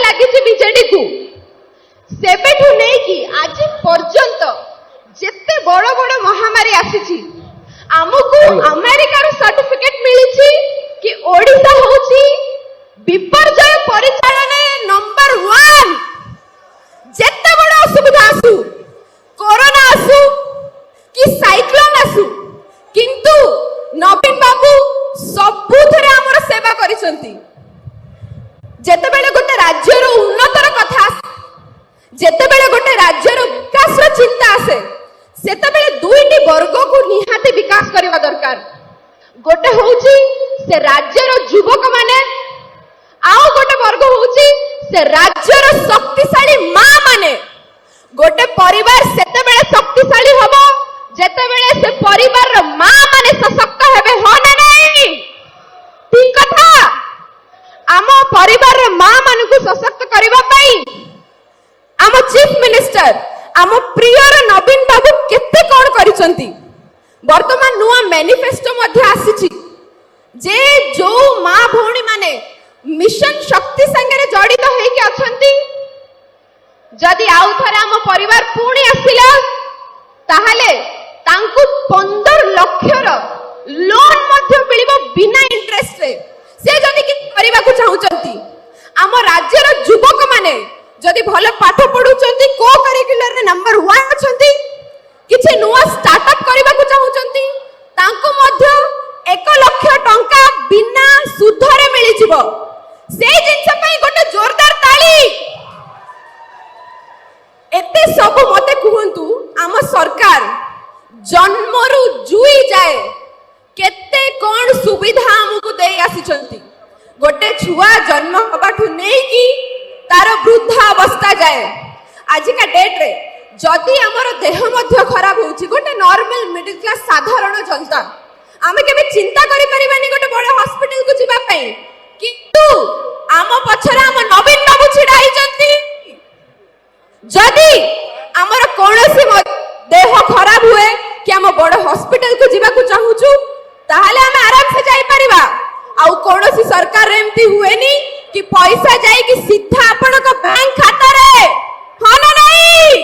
लगी बीजेडी को सेबेठू नहीं कि आज पर्यंत जिते बड़ बड़ महामारी आसी आमको अमेरिका सर्टिफिकेट मिली कि ओडिशा होची विपर्यय परिचालन नंबर 1 जिते बड़ असुविधा आसू कोरोना आसू कि साइक्लोन आसू किंतु नवीन बाबू सबुथरे आमर सेवा करिसंती जेतेबेले गोटे राज्यर उन्नतर कथा जेतेबेले गोटे राज्यर विकास चिंता आसे सेतेबेले दुईटी वर्ग को निहाती विकास करबा दरकार गोटे होउची से राज्यर युवक माने आउ गोटे वर्ग होउची से राज्यर शक्तिशाली मां माने गोटे परिवार सेतेबेले शक्तिशाली हबो जेतेबेले से परिवार रो मां माने सशक्त हेबे हो ना नहीं ठीक कथा आम परिवार रो मां मान को सशक्त करबा पई आम चीफ मिनिस्टर आम प्रियर नवीन बाबू केते कोन करिसंती वर्तमान नुआ मैनिफेस्टो मध्ये आसीची जे जो मां भौणी माने मिशन शक्ति संगे जड़ित होई के अछंती जदि आउ थरे आम परिवार पुणी आसिला ताहले तांकु 15 लाख लोन मध्ये मिलिबो बिना इंटरेस्ट रे से जदि कि करबा को चाहुचंती आम राज्यर युवक माने जदि भले पाठ पढुचंती को करिकुलर रे नंबर 1 अछंती किछि नुवा स्टार्टअप करबा को चाहुचंती तांकु मध्ये 1 लाख टंका बिना सुधरे मिलि जिवो से जिंस पई गोटे जोरदार ताली एते सब मते कहंतु आम सरकार जन्मरु जुई जाए केते कोन सुविधा हमकु देई आसीचंती गोटे छुआ जन्म हबाठु नै कि तार वृद्धा अवस्था जाए आज का डेट रे जदि हमर देह मध्य खराब होउची गोटे नॉर्मल मिडिल क्लास साधारण जनता आमे केबे चिंता करि परिबानी गोटे बड़ हॉस्पिटल को जिबा पई किंतु आम पछरा आम नवीन बाबू छिडा आइचंती जदि हमर कोनोसी देह खराब हुए कि हम बड़ हॉस्पिटल को जिबा को चाहूचु ताहले हम आराम से जाई परिबा आउ कोनोसी सरकार एमती हुएनी कि पैसा जाई कि सीधा आपन को बैंक खाता रे हो ना नहीं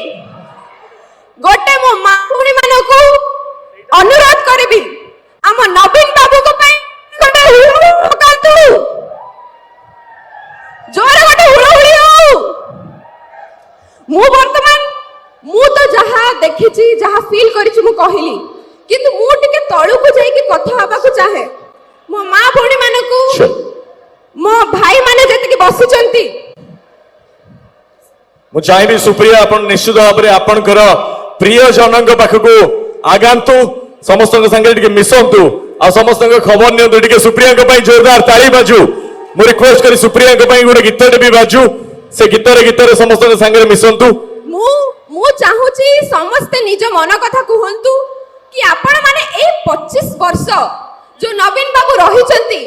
गोटे मो माउनी मानो को अनुरोध करबी हम नवीन बाबू को पई गोटे हुळु पकातु जोर गोटे हुळु हुळियो मु वर्तमान मु तो जहा देखिची जहा फील करिची मु कहिली किंतु मु टिके तळु को जाई कि कथा हबा को चाहे मो मां भौणी माने को मो भाई माने जति कि बसिचंती मु चाहेबी सुप्रिया अपन निश्चित भाव रे अपन कर प्रिय जनक पाखको आगांतु समस्त संगे टिके मिसंतु आ समस्त खबर नियंतु टिके सुप्रिया के पई जोरदार ताली बाजू मु रिक्वेस्ट करी सुप्रिया के पई गोटे गीत भी बाजू से गीतरे समस्त संगे मिसंतु मु चाहूची समस्त निज मन कथा कहंतु कि आपण माने ए 25 वर्ष जो नवीन बाबू रहिचंती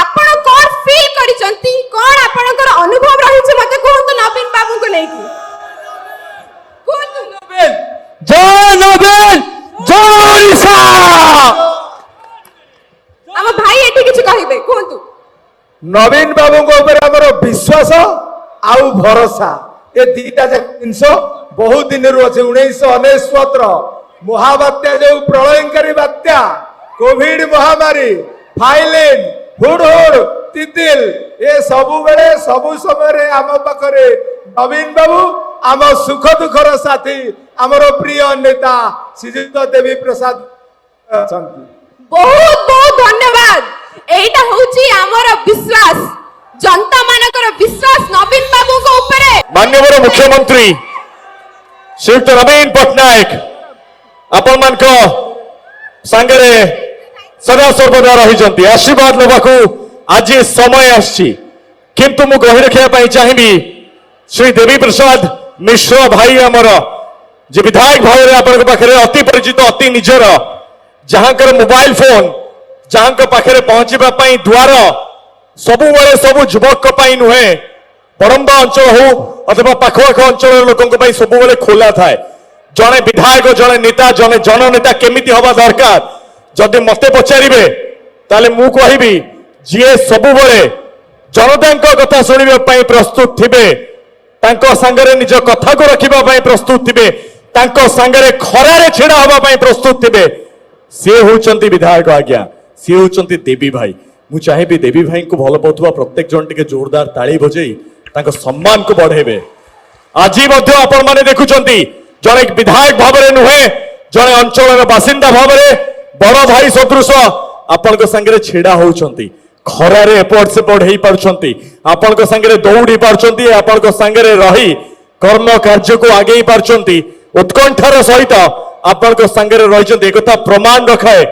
आपण कोन फील करिचंती कोन आपनकर अनुभव रहिछ मते कहंतु नवीन बाबू को लेकी कहंतु नवीन जय ओडिशा हम भाई एठी किछ कहिबे कहंतु नवीन बाबू को ऊपर हमर विश्वास आउ भरोसा ए दीटा जिनस बहुत दिन रु अच्छे 1969 महाबात्या जो प्रलयकारी बात्या कोविड महामारी फाइलेन हुडहुड तितिल ए सबु बेले सबु समय आम पाखरे नवीन बाबू आम सुख दुखर साथी आमर प्रिय नेता श्रीजुक्त देवी प्रसाद बहुत बहुत धन्यवाद एटा होची आमर विश्वास जनता मानकर विश्वास नवीन बाबू को ऊपर माननीय मुख्यमंत्री श्रीयुक्त नवीन पट्टनायक आपण मान को संगे सदा सर्वदा रही आशीर्वाद लेवाक आज समय आसी किंतु मु कही रखा चाहिए श्री देवी प्रसाद मिश्र भाई आमर जे विधायक भाव आपण पाखे अति परिचित अति निजर जहां मोबाइल फोन जहां पाखे पहुंचापी द्वार सबु सब युवक नुहे बड़म्बा अंचल हो अथवा पाखपाख अंचल लोकों सब खोला थाए जड़े विधायक जड़े नेता जड़े जननेता केमिति हवा दरकार जदि मते पचारे ताले मु कहबी जी सब जनता कथा शुणा प्रस्तुत थे सांगरे निज कथा को रखा प्रस्तुत थे सांगरे खरारे छिड़ा हाँवाई प्रस्तुत थे सी होती विधायक आज्ञा सी होती देवी भाई मु चाहिए देवी भाई को भल पाउथुवा प्रत्येक जन टिके जोरदार ताली बजई सम्मान को बढ़ेबे। आज आपण माने देखुचंती जने विधायक भाव में नुहे जने अंचल बासिंदा भाव में बड़ भाई सदृश आपण संगे छिड़ा होउचंती खरारे एपट सेपट हो पार्टी आपण संगे दौड़ी पार्टी आपण संगे रही कर्म कार्य को आगे पार्टी उत्कंठार सहित आपण संगे रही एक प्रमाण रखाए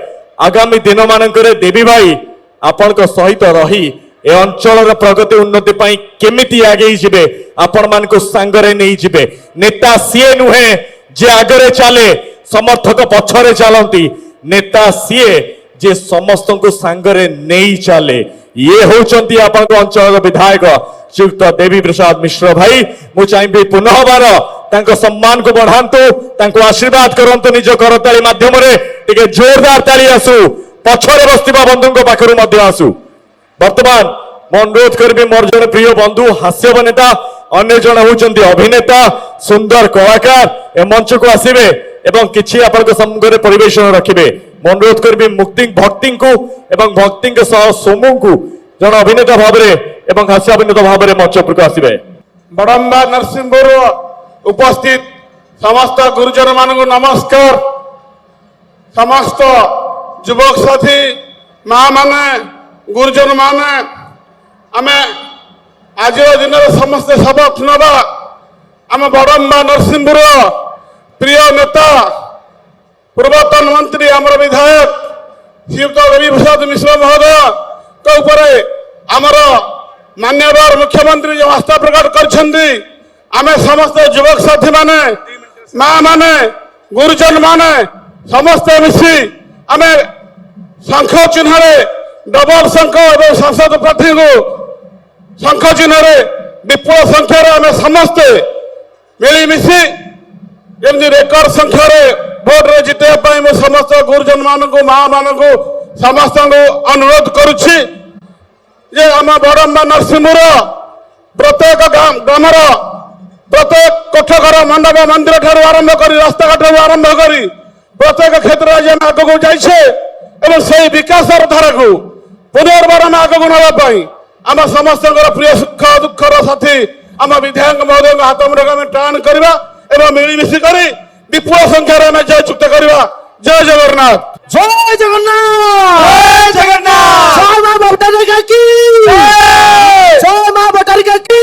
आगामी दिन मानक देवी भाई आपण सहित रही ए अंचल प्रगति उन्नति पाई केमिति आगे जिबे आपण मान को सांगरे नहीं जिबे नेता सीए नुहे जे आगरे चले समर्थक पछरे चलती नेता सीए जे समस्त को सांगरे नहीं चले ये होचंती आपण को अंचल विधायक श्रीयुक्त देवी प्रसाद मिश्र भाई मु चाहिए पुनः बार तांको सम्मान को बढ़ांतु तांको आशीर्वाद करंतु निज करताली माध्यम रे टिके जोरदार ताली आसु पछरे बस्तिबा बंधुको पाखरु मध्य आसु। वर्तमान मैं अनुरोध करी मोर जन प्रिय बंधु हास्यव नेता अन्य जन होचंती अभिनेता सुंदर कलाकार ए मंच को आसीबे एवं किछि आपन संगे परिवेशन रखिबे। मैं अनुरोध करी मुक्ति भक्ति को एवं भक्ति के सह सोमू को जन अभिनेता भाव में एवं हास्य अभिनेता भाव में मंच पर आसीबे। बड़म्बा नरसिंहपुर उपस्थित समस्त गुरुजन मान को नमस्कार। समस्त युवक साथी माँ माने गुरुजन माने आमे आज दिन समस्त शपथ नवा आम बड़म्बा नरसिंहपुर प्रिय नेता पूर्वतन मंत्री आमर विधायक श्रीयुक्त देवी प्रसाद मिश्र महोदय के ऊपर आमर मान्यवर मुख्यमंत्री जो आस्था प्रकट करछंदी आमे समस्त युवक साथी माने माँ माने गुरुजन माने समस्त मिसी आमे शंख चिन्ह डबल शंख एवं सांसद प्रार्थी को शंख चिन्ह विपुल संख्यार आमे समस्ते मिलमिशि जमी रेकर्ड संख्यार भोट रे जितने मैं समस्त गुरुजन मान को माँ मान को समस्त अनुरोध करुच्ची जे आम बड़म्बा नरसिंहपुर प्रत्येक ग्रामर प्रत्येक कोठघर मंडप मंदिर ठार आरंभ कर रास्ता घाट आरंभ कर प्रत्येक क्षेत्र में आग को जाइए एवं से विकास धारा को पुनर्बार आम आग को नापी आम समस्त प्रिय सुख दुखर साथी आम विधायक महोदय हाथ में टाण करवा एवं मिलमिशि कर विपुल संख्यार आम जय चुक्त करवा। जय जगन्नाथ जय जगन्नाथ जय जगन्नाथ जय मां भट्टारिका की जय मां भट्टारिका की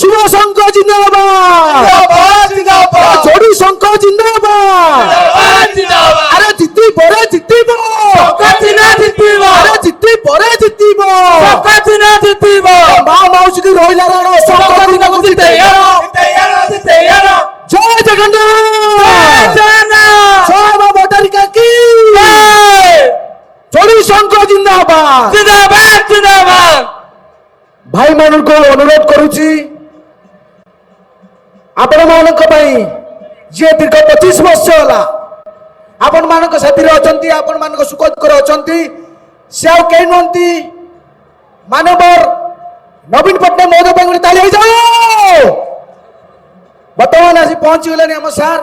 शुभ संघ जिंदाबाद जिंदाबाद जिंदाबाद जोड़ी संघ जिंदाबाद जिंदाबाद अरे जित्ती परे जित्तीबो सकातिना जित्तीबो अरे जित्ती परे जित्तीबो सकातिना जित्तीबो मां मौसी की रोइला रो सकातिना को जित्ते यारो जय जगन्नाथ जय जगन्नाथ जय मां भट्टारिका की जोड़ी संघ जिंदाबाद जिंदाबाद जिंदाबाद भाई मान को अनुरोध करुची आपण मानक पई जे दीर्घ 25 वर्ष होला आपण मानक साथी अछंती आपण मानक सुख दुख अछंती से आ केई नंती मानवर नवीन पट्टनायक महोदय पर ताली हो जाओ वर्तमान आसी पहुंची गले आम सार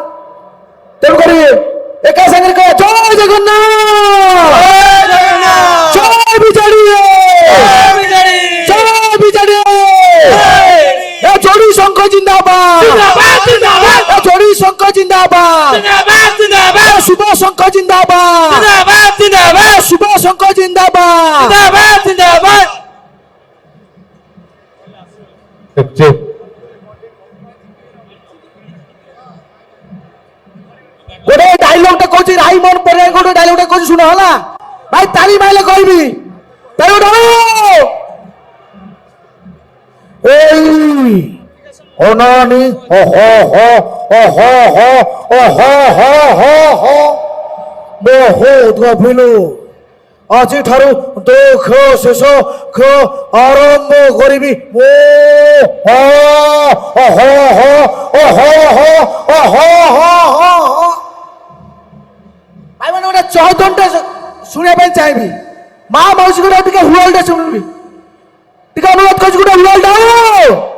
तेणु करी एका संगे कह जय जगन्नाथ जय बिजेडी जय बिजेडी ए जोड़ी संघ जिंदाबाद जिंदाबाद जिंदाबाद ए जोड़ी संघ जिंदाबाद जिंदाबाद जिंदाबाद शुभ संघ जिंदाबाद जिंदाबाद जिंदाबाद शुभ संघ जिंदाबाद जिंदाबाद जिंदाबाद गोटे डायलॉग कहूँ राई मन पर गोटे डायलॉग कहूँ शुण है भाई ताली मारे कहबी अनानी हो बहुत गभिलु आज दुख शेष आरंभ करी भाई मैंने गोटे चौधनटे शुणा चाहिए माँ मौसी गोटे हुलटे शुणुबी ଟିକେ ଅନୁରୋଧ କରୁଛି ଗୋଟେ ହୁଳ ଡାଉ